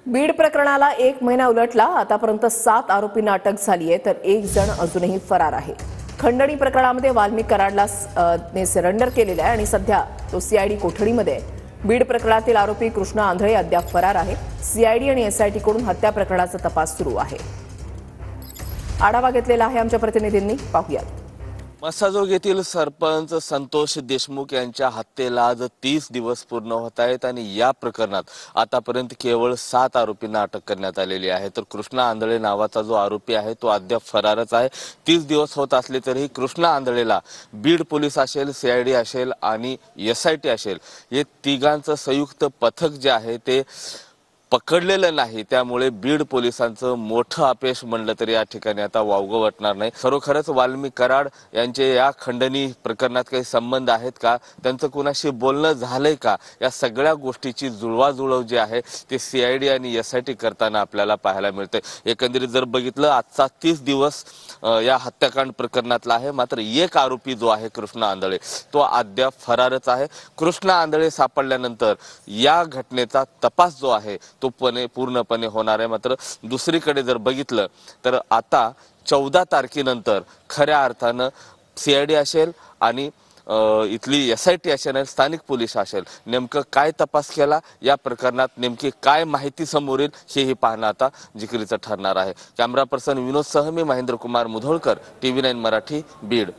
बीड प्रकरणाला 1 महिना उलटला। आतापर्यंत 7 आरोपींना अटक झाली आहे, तर 1 जण अजूनही फरार आहे। खंडणी प्रकरणामध्ये वाल्मिक कराडला ने सरेंडर केलेला आहे आणि सध्या तो सीआयडी कोठडीमध्ये आहे। बीड प्रकरणातील आरोपी कृष्णा आंधळे अद्याप फरार आहे। सीआयडी आणि एसआयटी कडून हत्या प्रकरणाचा तपास सुरू आहे। आढावा घेतलेला आहे आमच्या प्रतिनिधींनी, पाहूयात। मसाजोग येथील सरपंच संतोष देशमुख यांच्या हत्येला आज 30 दिवस पूर्ण होत आहेत आणि या प्रकरणात आतापर्यंत केवळ 7 आरोपींना अटक करण्यात आलेली आहे। तर कृष्णा आंधळे नावाचा जो आरोपी आहे तो अद्याप फरारच आहे। 30 दिवस होत असले तरी कृष्णा आंधळेला बीड पोलीस असेल, सीआयडी असेल आणि एसआयटी असेल, हे तिघांचं संयुक्त पथक जे आहे ते पकडलेलं नाही। त्यामुळे बीड पोलिसांचं मोठं अपयश म्हणलं तरी या ठिकाणी आता वावगं वाटणार नाही। खरोखरच वाल्मिक कराड यांचे या खंडणी प्रकरणात काही संबंध आहेत का, त्यांचं कुणाशी बोलणं झालंय का, या सगळ्या गोष्टीची जुळवाजुळव जी आहे ते सीआयडी आणि एसआयटी करताना आपल्याला पाहायला मिळते। एकंदरीत जर बघितलं आजचा 30 दिवस या हत्याकांड प्रकरणातला आहे, मात्र एक आरोपी जो आहे कृष्णा आंधळे तो अद्याप फरारच आहे। कृष्णा आंधळे सापडल्यानंतर या घटनेचा तपास जो आहे तो पूर्णपणे होणार आहे। मात्र दुसरीकडे जर बघितलं तर आता 14 तारखेनंतर खऱ्या अर्थानं सीआयडी असेल आणि इथली एसआयटी असेल आणि स्थानिक पोलीस असेल, नेमकं काय तपास केला, या प्रकरणात नेमकी काय माहिती समोर येईल हेही पाहणं आता जिकिरीचं ठरणार आहे। कॅमेरा पर्सन विनोद सह मी महेंद्र कुमार मुधोळकर, TV9 मराठी, बीड।